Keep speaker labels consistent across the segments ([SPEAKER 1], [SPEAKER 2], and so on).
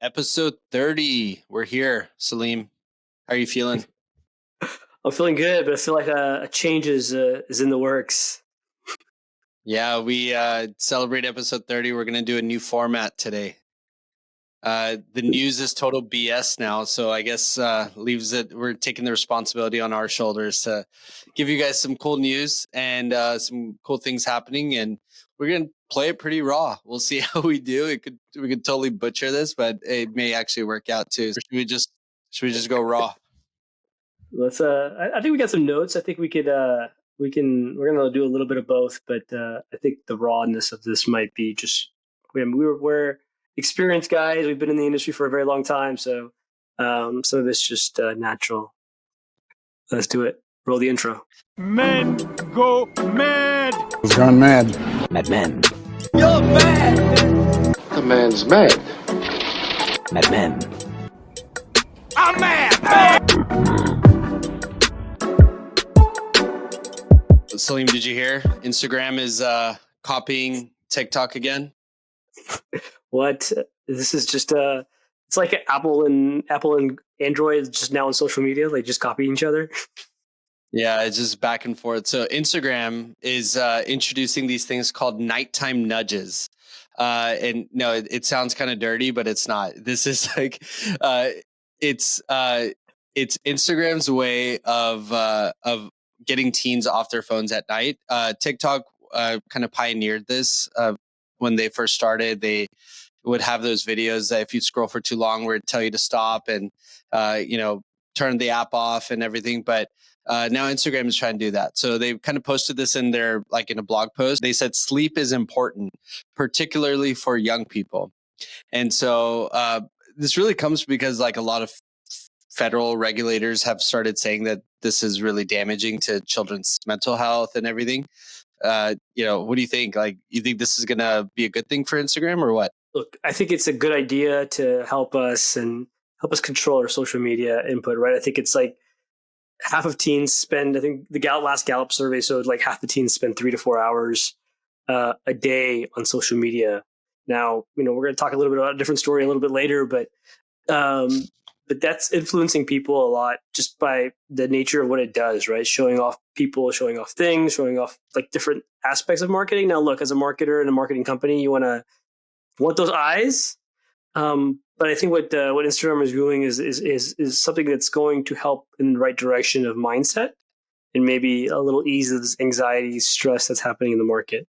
[SPEAKER 1] Episode 30. We're here. Salim, how are you feeling?
[SPEAKER 2] I'm feeling good, but I feel like a change is in the works.
[SPEAKER 1] Yeah, we celebrate episode 30. We're going to do a new format today. The news is total BS now, so I guess leaves it. We're taking the responsibility on our shoulders to give you guys some cool news and some cool things happening, and we're gonna play it pretty raw. We'll see how we do. We could totally butcher this, but it may actually work out too. Should we just go raw?
[SPEAKER 2] Let's. I think we got some notes. I think we could. We're gonna do a little bit of both, but I think the rawness of this might be just. We're experienced guys. We've been in the industry for a very long time, so some of it's just natural. Let's do it. Roll the intro.
[SPEAKER 3] Men go mad.
[SPEAKER 4] He's gone mad.
[SPEAKER 5] Madmen.
[SPEAKER 3] You're mad.
[SPEAKER 6] The man's mad.
[SPEAKER 5] Madmen.
[SPEAKER 3] I'm mad.
[SPEAKER 1] Salim, did you hear? Instagram is copying TikTok again.
[SPEAKER 2] What? This is just it's like Apple and Android just now on social media. They just copy each other.
[SPEAKER 1] Yeah, it's just back and forth. So Instagram is introducing these things called nighttime nudges. And no, it sounds kind of dirty, but it's not. This is like it's Instagram's way of getting teens off their phones at night. TikTok kind of pioneered this when they first started. They would have those videos that if you scroll for too long, where it tell you to stop and turn the app off and everything. But now Instagram is trying to do that. So they kind of posted this in their in a blog post. They said sleep is important, particularly for young people. And so this really comes because a lot of federal regulators have started saying that this is really damaging to children's mental health and everything. What do you think? You think this is going to be a good thing for Instagram or what?
[SPEAKER 2] Look, I think it's a good idea to help us control our social media input, right? I think it's half of teens spend, I think the last Gallup survey showed half the teens spend 3 to 4 hours a day on social media. Now, we're going to talk a little bit about a different story a little bit later, but that's influencing people a lot just by the nature of what it does, right? Showing off people, showing off things, showing off different aspects of marketing. Now, look, as a marketer in a marketing company, you want those eyes. But I think what Instagram is doing is something that's going to help in the right direction of mindset and maybe a little ease of this anxiety, stress that's happening in the market.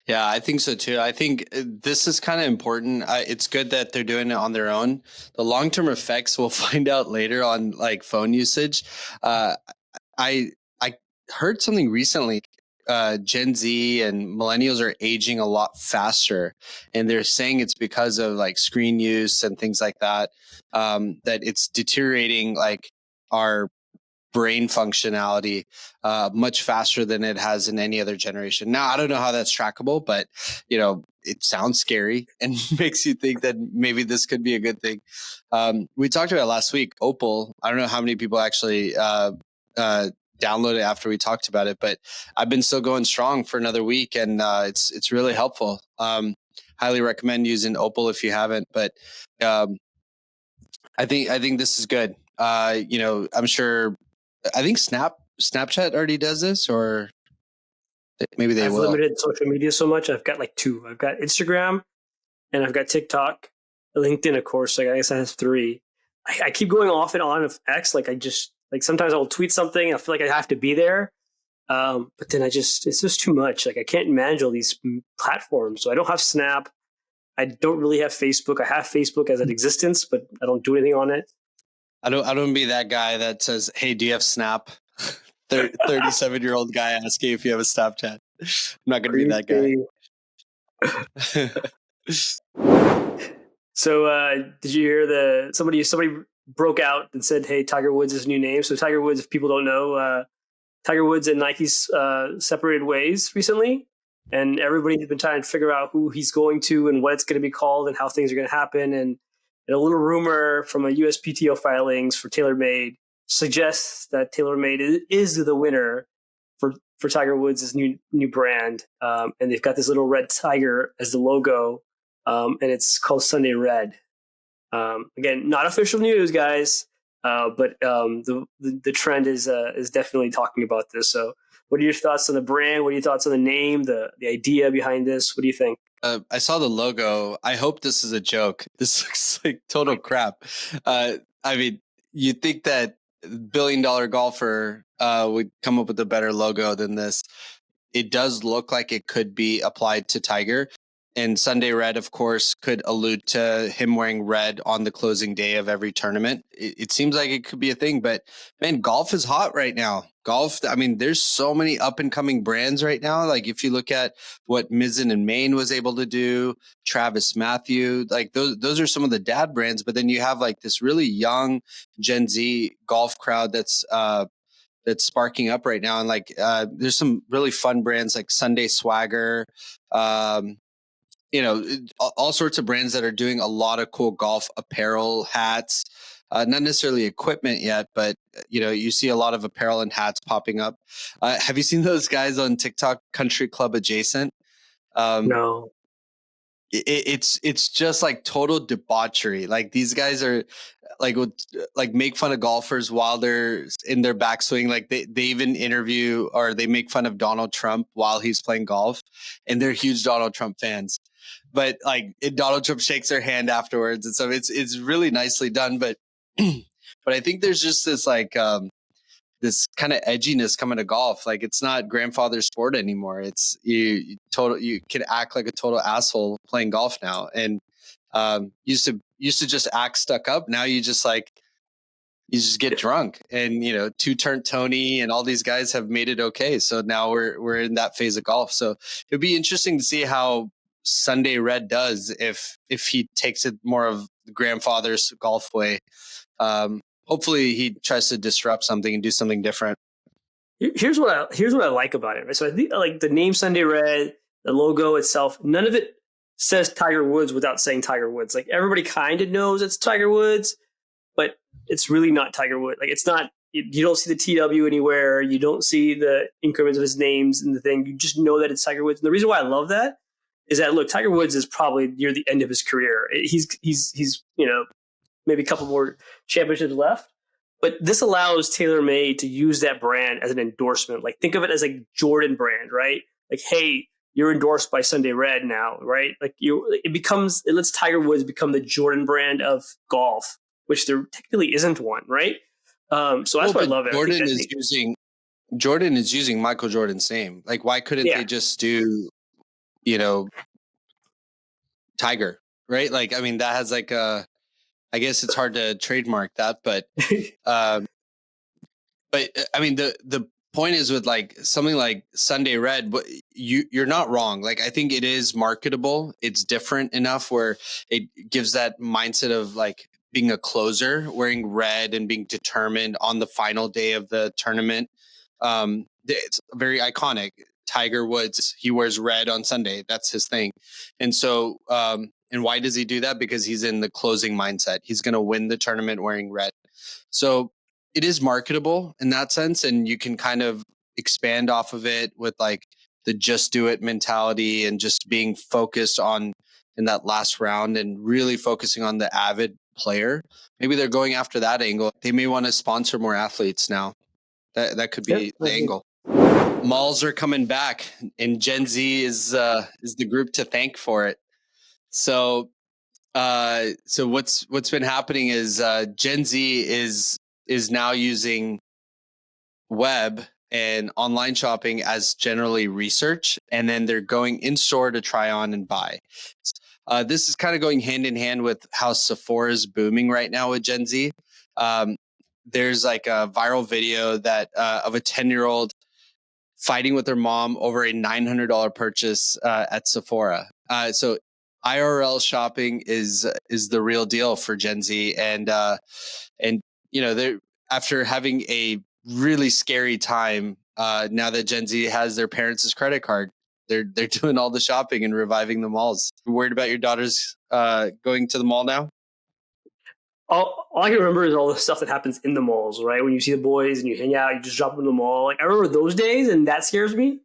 [SPEAKER 1] Yeah, I think so too. I think this is kind of important. It's good that they're doing it on their own. The long-term effects we'll find out later on phone usage. I heard something recently. Gen Z and millennials are aging a lot faster, and they're saying it's because of screen use and things like that. That it's deteriorating our brain functionality much faster than it has in any other generation. Now, I don't know how that's trackable, but it sounds scary and makes you think that maybe this could be a good thing. We talked about it last week. Opal. I don't know how many people actually download it after we talked about it, but I've been still going strong for another week, and it's really helpful. Highly recommend using Opal if you haven't, but I think this is good. I'm sure. I think Snapchat already does this, or maybe they will.
[SPEAKER 2] I've limited social media so much. I've got two. I've got Instagram, and I've got TikTok, LinkedIn, of course. I guess I have 3. I keep going off and on of X. Sometimes I'll tweet something. I feel like I have to be there. But then it's just too much. I can't manage all these platforms. So I don't have Snap. I don't really have Facebook. I have Facebook as an existence, but I don't do anything on it.
[SPEAKER 1] I don't be that guy that says, "Hey, do you have Snap?" 37-year-old guy asking if you have a Snapchat. I'm not going to be that
[SPEAKER 2] guy. So did you hear somebody broke out and said, "Hey, Tiger Woods' is new name." So Tiger Woods, if people don't know, Tiger Woods and Nike's separated ways recently, and everybody's been trying to figure out who he's going to and what it's going to be called and how things are going to happen. And a little rumor from a USPTO filings for TaylorMade suggests that TaylorMade is the winner for Tiger Woods' new brand, and they've got this little red tiger as the logo. and it's called Sunday Red. Again, not official news, guys, but the trend is definitely talking about this. So, what are your thoughts on the brand? What are your thoughts on the name, the idea behind this? What do you think?
[SPEAKER 1] I saw the logo. I hope this is a joke. This looks like total crap. I mean, you'd think that $1 billion golfer would come up with a better logo than this. It does look like it could be applied to Tiger. And Sunday Red, of course, could allude to him wearing red on the closing day of every tournament. It seems like it could be a thing, but man, golf is hot right now. Golf, I mean, there's so many up and coming brands right now. Like if you look at what Mizzen and Main was able to do, Travis Matthew, like those are some of the dad brands. But then you have like this really young Gen Z golf crowd that's sparking up right now. And like, there's some really fun brands like Sunday Swagger, all sorts of brands that are doing a lot of cool golf apparel, hats, not necessarily equipment yet, but you see a lot of apparel and hats popping up. Have you seen those guys on TikTok, Country Club Adjacent? Um,
[SPEAKER 2] No.
[SPEAKER 1] it's just like total debauchery. Like these guys are like make fun of golfers while they're in their backswing. Like they even interview or they make fun of Donald Trump while he's playing golf, and they're huge Donald Trump fans. But like Donald Trump shakes their hand afterwards, and so it's really nicely done. But but I think there's just this like this kind of edginess coming to golf. Like it's not grandfather sport anymore. It's you can act like a total asshole playing golf now. And used to just act stuck up. Now you just get drunk. And Two Turn Tony and all these guys have made it okay. So now we're in that phase of golf. So it'd be interesting to see how Sunday Red does if he takes it more of the grandfather's golf way. Hopefully he tries to disrupt something and do something different.
[SPEAKER 2] Here's what I like about it. Right? So I think like the name Sunday Red, the logo itself, none of it says Tiger Woods without saying Tiger Woods. Like everybody kind of knows it's Tiger Woods, but it's really not Tiger Woods. Like it's not. You don't see the TW anywhere. You don't see the increments of his names in the thing. You just know that it's Tiger Woods. And the reason why I love that is that look, Tiger Woods is probably near the end of his career. He's maybe a couple more championships left. But this allows TaylorMade to use that brand as an endorsement. Like think of it as a Jordan brand, right? Like, hey, you're endorsed by Sunday Red now, right? Like it lets Tiger Woods become the Jordan brand of golf, which there technically isn't one, right? So that's why I love it.
[SPEAKER 1] Jordan is using Michael Jordan's name. Like, why couldn't they just do, Tiger, right? Like, I mean, that has like I guess it's hard to trademark that, but I mean, the point is with like something like Sunday Red, but you're not wrong. Like, I think it is marketable. It's different enough where it gives that mindset of like being a closer, wearing red and being determined on the final day of the tournament. It's very iconic. Tiger Woods, he wears red on Sunday. That's his thing. And so, and why does he do that? Because he's in the closing mindset. He's going to win the tournament wearing red. So it is marketable in that sense. And you can kind of expand off of it with like the just do it mentality and just being focused on in that last round and really focusing on the avid player. Maybe they're going after that angle. They may want to sponsor more athletes now. That could be the angle. Malls are coming back, and Gen Z is the group to thank for it. So, so what's been happening is Gen Z is now using web and online shopping as generally research, and then they're going in store to try on and buy. This is kind of going hand in hand with how Sephora is booming right now with Gen Z. There's like a viral video that of a 10-year-old fighting with her mom over a $900 purchase at Sephora. So IRL shopping is the real deal for Gen Z, and they're after having a really scary time now that Gen Z has their parents' credit card. They're doing all the shopping and reviving the malls. You worried about your daughters going to the mall now?
[SPEAKER 2] All I can remember is all the stuff that happens in the malls, right? When you see the boys and you hang out, you just drop them in the mall. Like I remember those days, and that scares me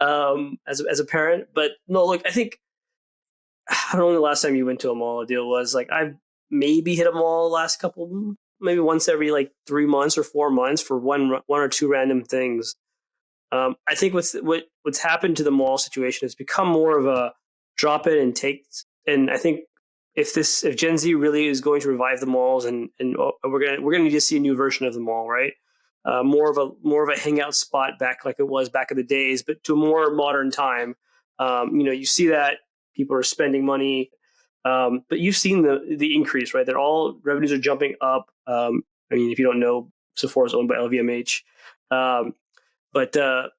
[SPEAKER 2] as a parent. But no, look, I think I don't know when the last time you went to a mall deal was. Like I've maybe hit a mall the last couple, maybe once every like 3 months or 4 months for one or two random things. I think what's happened to the mall situation has become more of a drop in and take. And I think if Gen Z really is going to revive the malls, and we're gonna need to see a new version of the mall, right? More of a hangout spot back like it was back in the days, but to a more modern time. You see that people are spending money, but you've seen the increase, right? That all revenues are jumping up. I mean, if you don't know, Sephora is owned by LVMH. But the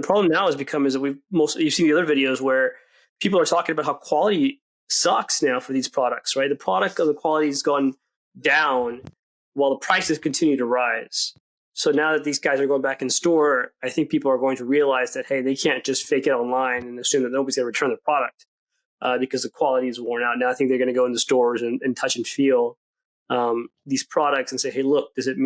[SPEAKER 2] problem now has become is that you've seen the other videos where people are talking about how quality sucks now for these products, right? The quality has gone down while the prices continue to rise. So now that these guys are going back in store, I think people are going to realize that, hey, they can't just fake it online and assume that nobody's going to return the product because the quality is worn out. Now I think they're going to go into stores and touch and feel these products and say, hey, look, does it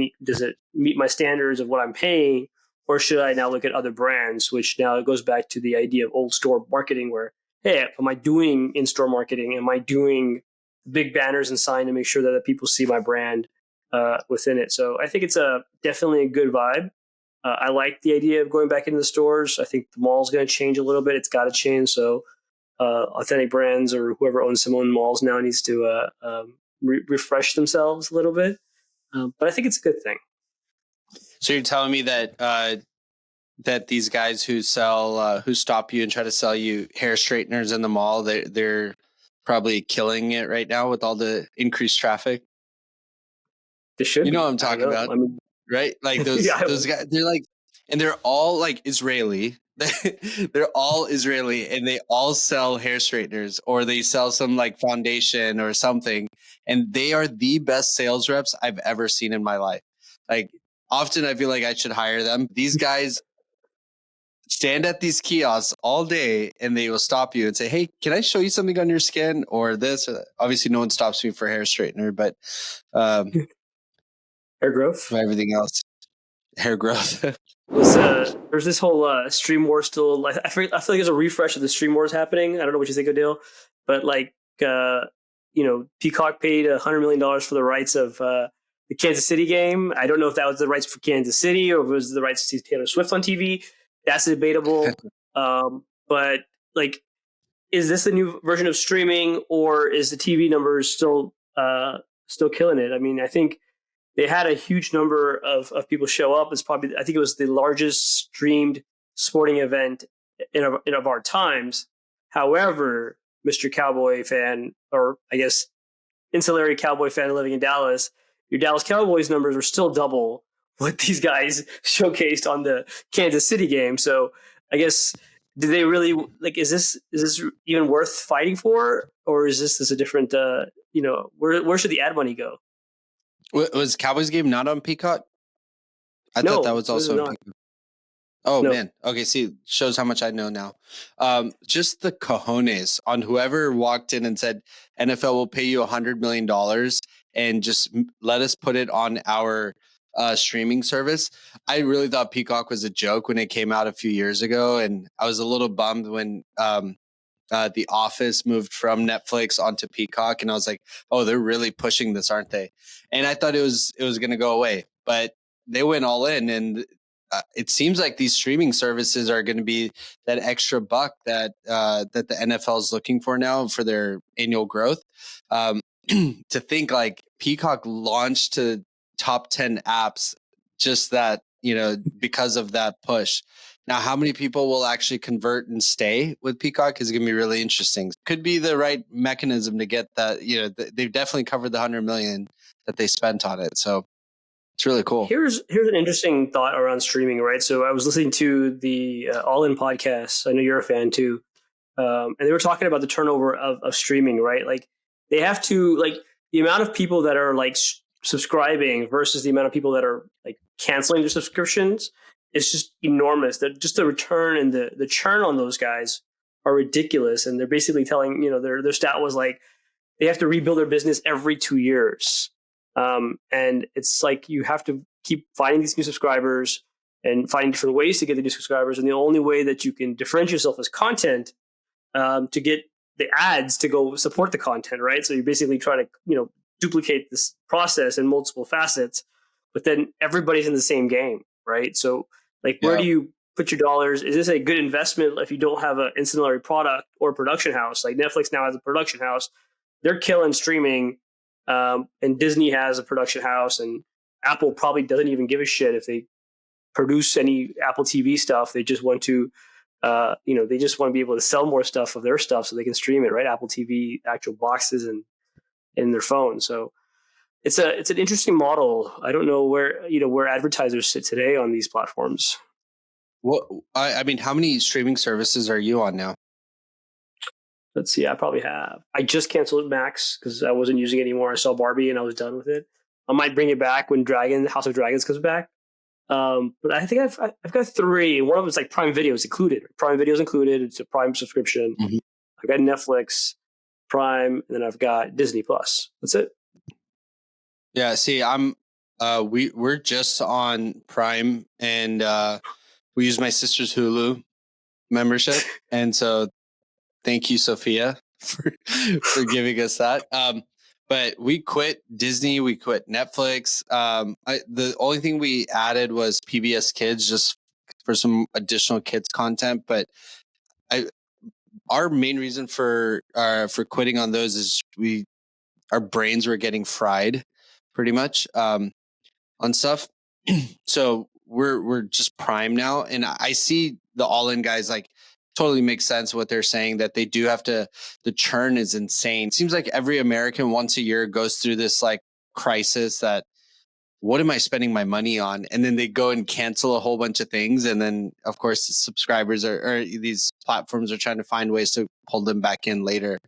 [SPEAKER 2] meet my standards of what I'm paying? Or should I now look at other brands, which now goes back to the idea of old store marketing where, hey, am I doing in-store marketing? Am I doing big banners and sign to make sure that people see my brand within it? So I think it's definitely a good vibe. I like the idea of going back into the stores. I think the mall's going to change a little bit. It's got to change. So Authentic Brands or whoever owns some own malls now needs to refresh themselves a little bit. But I think it's a good thing.
[SPEAKER 1] So you're telling me that these guys who stop you and try to sell you hair straighteners in the mall, they're probably killing it right now with all the increased traffic.
[SPEAKER 2] They should.
[SPEAKER 1] You know what I'm talking about, right? Like those
[SPEAKER 2] Yeah,
[SPEAKER 1] those guys, they're like, and they're all like Israeli. They're all Israeli, and they all sell hair straighteners, or they sell some like foundation or something, and they are the best sales reps I've ever seen in my life. Like often, I feel like I should hire them. These guys stand at these kiosks all day, and they will stop you and say, "Hey, can I show you something on your skin or this?" Or that. Obviously, no one stops me for hair straightener, but
[SPEAKER 2] hair growth,
[SPEAKER 1] everything else, hair growth.
[SPEAKER 2] There's this whole Stream Wars still. I feel like there's a refresh of the Stream Wars happening. I don't know what you think, Adil, but like Peacock paid $100 million for the rights of the Kansas City game. I don't know if that was the rights for Kansas City or if it was the rights to see Taylor Swift on TV. That's debatable. But like, is this a new version of streaming, or is the TV numbers still killing it? I mean, I think they had a huge number of people show up. It's probably, I think it was the largest streamed sporting event in of our times. However, Mr. Cowboy fan, or I guess ancillary Cowboy fan living in Dallas, your Dallas Cowboys numbers are still double what these guys showcased on the Kansas City game. So I guess, do they really like? Is this even worth fighting for, or is this a different? Where should the ad money go?
[SPEAKER 1] Was Cowboys game not on Peacock? I
[SPEAKER 2] No,
[SPEAKER 1] thought that was also on Peacock. Oh,
[SPEAKER 2] no.
[SPEAKER 1] Man. Okay, see, shows how much I know now. Just the cojones on whoever walked in and said, NFL will pay you $100 million and just let us put it on our streaming service. I really thought Peacock was a joke when it came out a few years ago, and I was a little bummed when The Office moved from Netflix onto Peacock, and I was like, "Oh, they're really pushing this, aren't they?" And I thought it was going to go away, but they went all in, and it seems like these streaming services are going to be that extra buck that the NFL is looking for now for their annual growth. To think like Peacock launched to top 10 apps, just that because of that push. Now, how many people will actually convert and stay with Peacock is going to be really interesting. Could be the right mechanism to get that. They've definitely covered the 100 million that they spent on it. So it's really cool.
[SPEAKER 2] Here's an interesting thought around streaming, right? So I was listening to the All In podcast. I know you're a fan too. And they were talking about the turnover of streaming, right? Like they have to, like the amount of people that are like subscribing versus the amount of people that are like canceling their subscriptions. It's just enormous. Just the return and the churn on those guys are ridiculous. And they're basically telling, their stat was like they have to rebuild their business every 2 years. And it's like you have to keep finding these new subscribers and finding different ways to get the new subscribers. And the only way that you can differentiate yourself as content to get the ads to go support the content, right? So you're basically trying to, duplicate this process in multiple facets, but then everybody's in the same game, right? So like, where
[SPEAKER 1] Yeah.
[SPEAKER 2] do you put your dollars? Is this a good investment if you don't have an ancillary product or production house? Like Netflix now has a production house. They're killing streaming, and Disney has a production house, and Apple probably doesn't even give a shit if they produce any Apple TV stuff. They just want to, they just want to be able to sell more stuff of their stuff so they can stream it, right? Apple TV, actual boxes, and in their phone. So it's an interesting model. I don't know where advertisers sit today on these platforms.
[SPEAKER 1] Well, I mean, how many streaming services are you on now?
[SPEAKER 2] Let's see. I probably have. I just canceled Max because I wasn't using it anymore. I saw Barbie and I was done with it. I might bring it back when House of Dragons comes back. But I think I've got 3. One of them is like Prime Video is included. Prime Video is included. It's a Prime subscription.
[SPEAKER 1] Mhm.
[SPEAKER 2] I've got Netflix, Prime, and then I've got Disney Plus. That's it.
[SPEAKER 1] Yeah. See, we're just on Prime, and we use my sister's Hulu membership, and so thank you, Sophia, for giving us that. But we quit Disney, we quit Netflix. The only thing we added was PBS Kids, just for some additional kids content. But our main reason for quitting on those is our brains were getting fried, pretty much, on stuff. So we're just Prime now, and I see the All In guys like totally makes sense what they're saying, that they do have to. The churn is insane. Seems like every American once a year goes through this like crisis that, what am I spending my money on? And then they go and cancel a whole bunch of things, and then of course the subscribers or these platforms are trying to find ways to pull them back in later.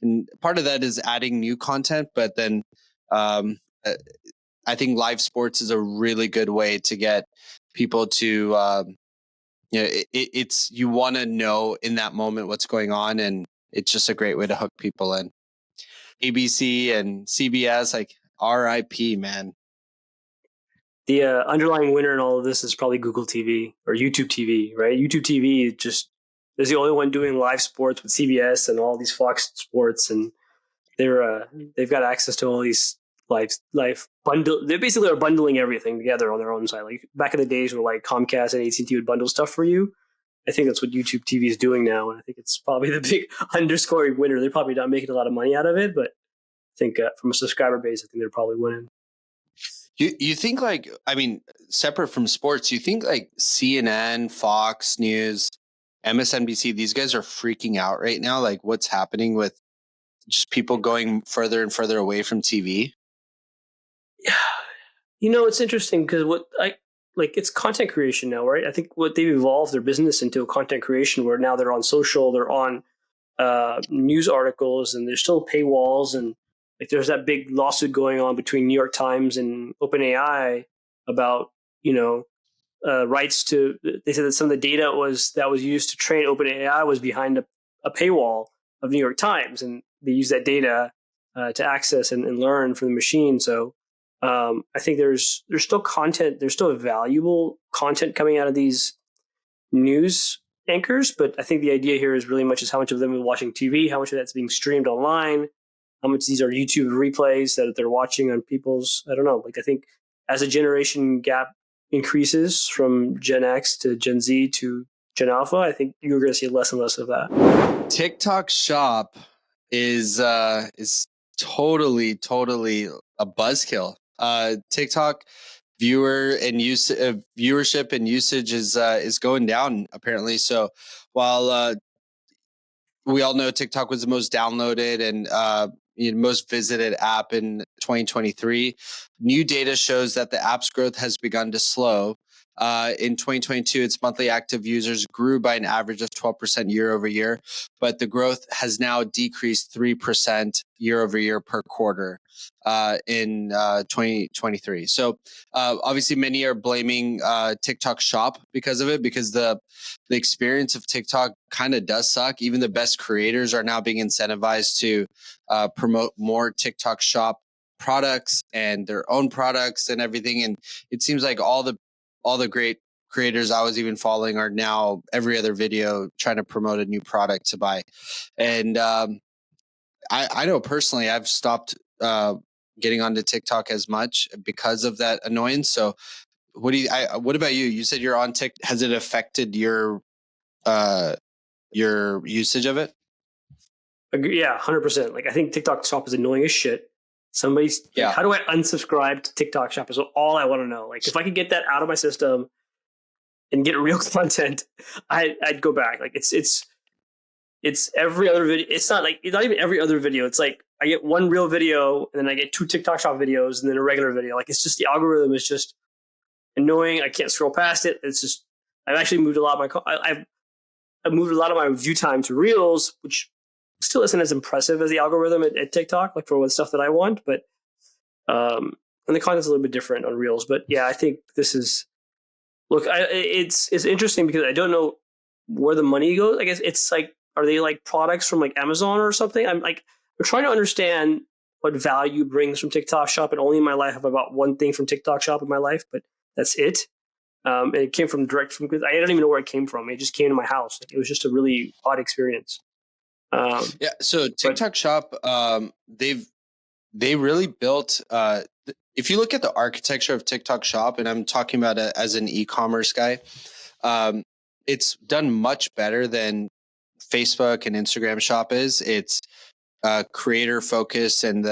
[SPEAKER 1] And part of that is adding new content, but then I think live sports is a really good way to get people to, it's you want to know in that moment what's going on, and it's just a great way to hook people in. ABC and CBS, like RIP, man.
[SPEAKER 2] The underlying winner in all of this is probably Google TV or YouTube TV, right? YouTube TV just is the only one doing live sports with CBS and all these Fox Sports, and they've got access to all these live bundle. They basically are bundling everything together on their own side. Like back in the days where like Comcast and AT&T would bundle stuff for you. I think that's what YouTube TV is doing now, and I think it's probably the big underscoring winner. They're probably not making a lot of money out of it, but I think from a subscriber base, I think they're probably winning.
[SPEAKER 1] You think, like, I mean, separate from sports, you think like CNN, Fox News, MSNBC, these guys are freaking out right now? Like, what's happening with just people going further and further away from TV?
[SPEAKER 2] Yeah, it's interesting because it's content creation now, right? I think what they've evolved their business into a content creation where now they're on social, they're on news articles, and there's still paywalls, and like there's that big lawsuit going on between New York Times and OpenAI about rights to. They said that some of the data that was used to train OpenAI was behind a paywall of New York Times, and they use that data to access and learn from the machine. So I think there's still content, there's still valuable content coming out of these news anchors, but I think the idea here is really much is how much of them are watching TV, how much of that's being streamed online, how much these are YouTube replays that they're watching on people's, I don't know. Like I think as a generation gap increases from Gen X to Gen Z to Gen Alpha, I think you're going to see less and less of that.
[SPEAKER 1] TikTok Shop is totally a buzzkill. TikTok viewership and usage is going down apparently. So while we all know TikTok was the most downloaded and most visited app in 2023, new data shows that the app's growth has begun to slow. In 2022, its monthly active users grew by an average of 12% year over year, but the growth has now decreased 3% year over year per quarter in 2023. So obviously many are blaming TikTok Shop because of it, because the experience of TikTok kind of does suck. Even the best creators are now being incentivized to promote more TikTok Shop products and their own products and everything. And it seems like all the great creators I was even following are now every other video trying to promote a new product to buy. And I know personally I've stopped getting onto TikTok as much because of that annoyance. So what about you? You said you're on TikTok. Has it affected your usage of it?
[SPEAKER 2] Yeah, 100%. Like I think TikTok Shop is annoying as shit. Somebody's
[SPEAKER 1] Yeah.
[SPEAKER 2] like, how do I unsubscribe to TikTok Shop? Is all I want to know. Like if I could get that out of my system and get real content, I'd go back. Like it's every other video. It's not even every other video. It's like I get one real video and then I get 2 TikTok Shop videos and then a regular video. Like it's just the algorithm is just annoying. I can't scroll past it. It's just I've actually moved a lot of my I've moved a lot of my view time to Reels, which still isn't as impressive as the algorithm at TikTok, like for what stuff that I want. But and the content's a little bit different on Reels. But yeah, I think this is it's interesting because I don't know where the money goes. I guess it's like, are they like products from like Amazon or something? I'm trying to understand what value brings from TikTok Shop, and only in my life I have about one thing from TikTok Shop in my life, but that's it. And it came from I don't even know where it came from. It just came to my house. Like, it was just a really odd experience.
[SPEAKER 1] Yeah. So TikTok Shop, they really built. If you look at the architecture of TikTok Shop, and I'm talking about it as an e-commerce guy, it's done much better than Facebook and Instagram Shop is. It's creator focused, and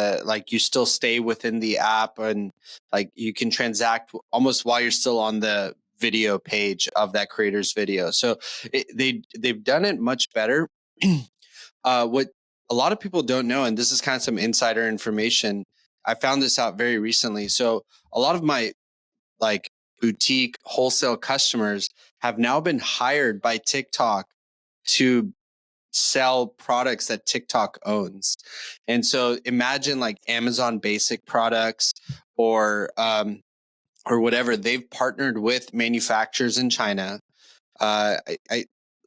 [SPEAKER 1] you still stay within the app, and like you can transact almost while you're still on the video page of that creator's video. So they've done it much better. What a lot of people don't know, and this is kind of some insider information, I found this out very recently. So a lot of my like boutique wholesale customers have now been hired by TikTok to sell products that TikTok owns. And so imagine like Amazon basic products or whatever. They've partnered with manufacturers in China.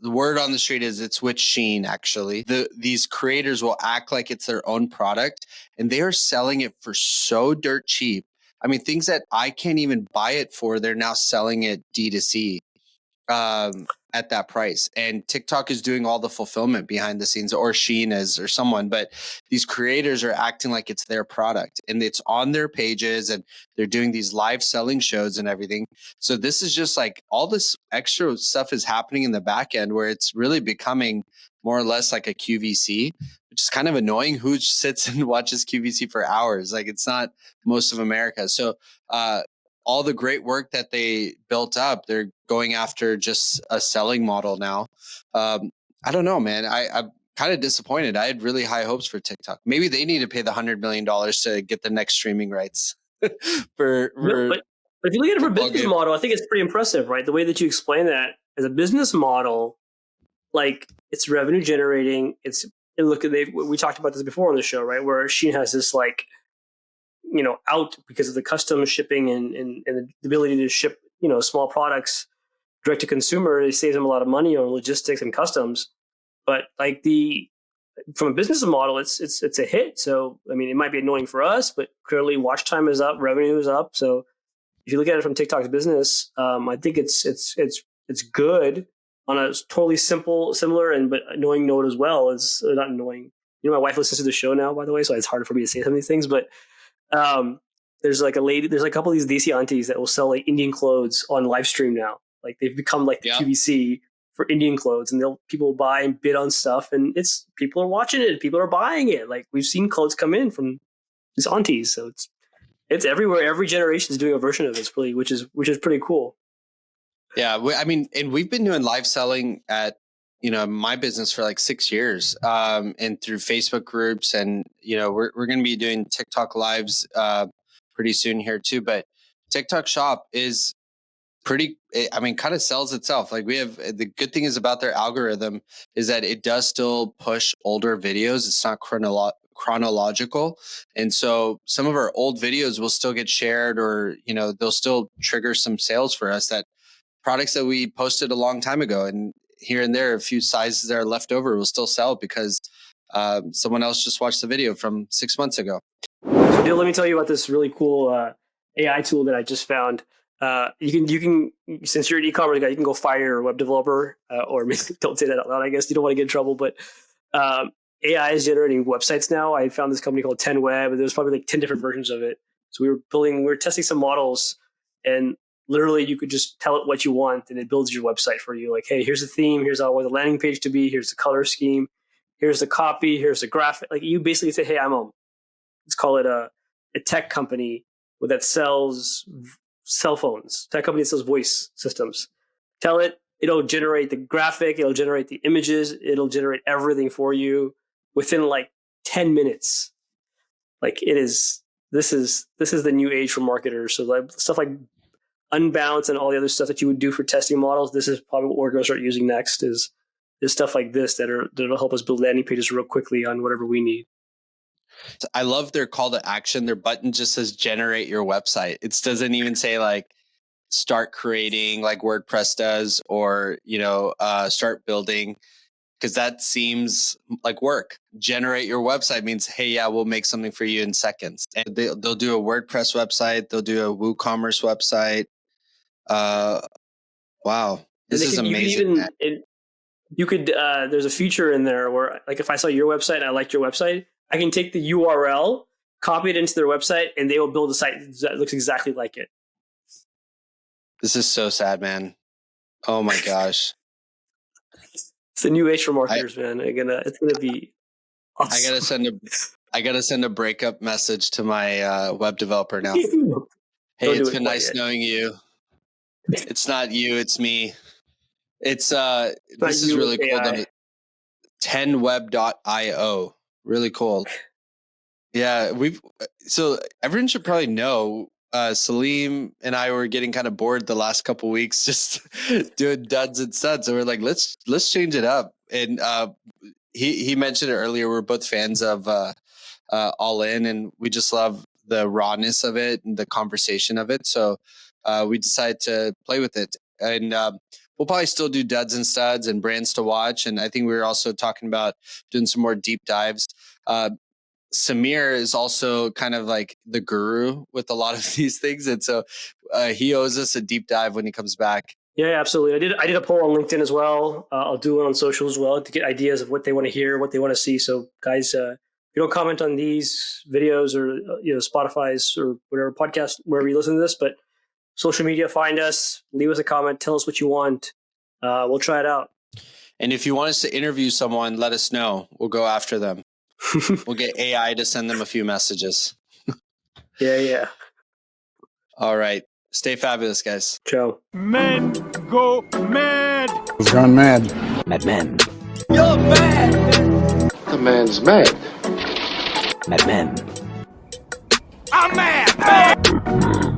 [SPEAKER 1] The word on the street is it's with Shein. Actually, these creators will act like it's their own product, and they are selling it for so dirt cheap. I mean, things that I can't even buy it for, they're now selling it D2C at that price. And TikTok is doing all the fulfillment behind the scenes, or Shein is, or someone. But these creators are acting like it's their product, and it's on their pages, and they're doing these live selling shows and everything. So this is just like all this extra stuff is happening in the back end, where it's really becoming more or less like a QVC, which is kind of annoying. Who sits and watches QVC for hours? Like, it's not most of America. So all the great work that they built up, they're going after just a selling model now. I don't know, man. I'm kind of disappointed. I had really high hopes for TikTok. Maybe they need to pay the $100 million to get the next streaming rights. But
[SPEAKER 2] if you look at it from a business model, I think it's pretty impressive, right? The way that you explain that as a business model, like it's revenue generating. We talked about this before on the show, right? Where Shein has this like, out because of the customs shipping and the ability to ship, small products direct to consumer. It saves them a lot of money on logistics and customs. But like from a business model, it's a hit. So, I mean, it might be annoying for us, but clearly watch time is up, revenue is up. So if you look at it from TikTok's business, I think it's good on a totally similar but annoying note as well. It's not annoying. My wife listens to the show now, by the way, so it's harder for me to say some of these things, but there's like a couple of these DC aunties that will sell like Indian clothes on live stream now. Like they've become like the QVC for Indian clothes, and people will buy and bid on stuff, and people are watching it, people are buying it. Like we've seen clothes come in from these aunties, so it's everywhere. Every generation is doing a version of this, really, which is pretty cool.
[SPEAKER 1] Yeah, I mean, and we've been doing live selling at my business for like 6 years, and through Facebook groups, and we're going to be doing TikTok lives pretty soon here too. But TikTok Shop is kind of sells itself. Like the good thing is about their algorithm is that it does still push older videos. It's not chronological, and so some of our old videos will still get shared, or they'll still trigger some sales for us, that products that we posted a long time ago, and here and there, a few sizes that are left over will still sell because someone else just watched the video from 6 months ago.
[SPEAKER 2] So, Dil, let me tell you about this really cool AI tool that I just found. you can since you're an e-commerce guy, you can go fire a web developer, or maybe don't say that out loud. I guess you don't want to get in trouble, but AI is generating websites now. I found this company called 10Web, and there's probably like 10 different versions of it. So we were testing some models, and literally you could just tell it what you want, and it builds your website for you. Like, hey, here's the theme, here's how I want the landing page to be, here's the color scheme, here's the copy, here's the graphic. Like you basically say, hey, let's call it a tech company that sells cell phones, tech company that sells voice systems. Tell it, it'll generate the graphic, it'll generate the images, it'll generate everything for you within like 10 minutes. Like this is the new age for marketers. So like stuff like Unbounce and all the other stuff that you would do for testing models, this is probably what we're going to start using next is stuff like this that'll help us build landing pages real quickly on whatever we need.
[SPEAKER 1] I love their call to action. Their button just says generate your website. It doesn't even say like start creating like WordPress does, or, start building, because that seems like work. Generate your website means, hey, yeah, we'll make something for you in seconds. And they'll do a WordPress website. They'll do a WooCommerce website. Wow. This is amazing.
[SPEAKER 2] You could there's a feature in there where, like, if I saw your website and I liked your website, I can take the URL, copy it into their website, and they will build a site that looks exactly like it.
[SPEAKER 1] This is so sad, man. Oh my gosh.
[SPEAKER 2] It's the new age for marketers, man. It's gonna be awesome.
[SPEAKER 1] I gotta send a breakup message to my web developer now. Hey, it's been nice knowing you. It's not you, it's me. This is really cool. 10web.io. Really cool. Yeah, so everyone should probably know, Salim and I were getting kind of bored the last couple of weeks just doing duds and studs. So we're like, let's change it up. And he mentioned it earlier. We're both fans of All In, and we just love the rawness of it and the conversation of it. So we decided to play with it. And we'll probably still do duds and studs and brands to watch. And I think we were also talking about doing some more deep dives. Samir is also kind of like the guru with a lot of these things. And so he owes us a deep dive when he comes back.
[SPEAKER 2] Yeah, absolutely. I did a poll on LinkedIn as well. I'll do it on social as well to get ideas of what they want to hear, what they want to see. So guys, if you don't comment on these videos or Spotify's or whatever podcast, wherever you listen to this, but social media, find us, leave us a comment, tell us what you want. We'll try it out.
[SPEAKER 1] And if you want us to interview someone, let us know. We'll go after them. We'll get AI to send them a few messages.
[SPEAKER 2] Yeah.
[SPEAKER 1] All right. Stay fabulous, guys.
[SPEAKER 2] Ciao.
[SPEAKER 3] Men go mad.
[SPEAKER 4] He's gone mad.
[SPEAKER 5] Madmen.
[SPEAKER 3] You're mad.
[SPEAKER 4] The man's mad.
[SPEAKER 5] Madmen.
[SPEAKER 3] I'm mad.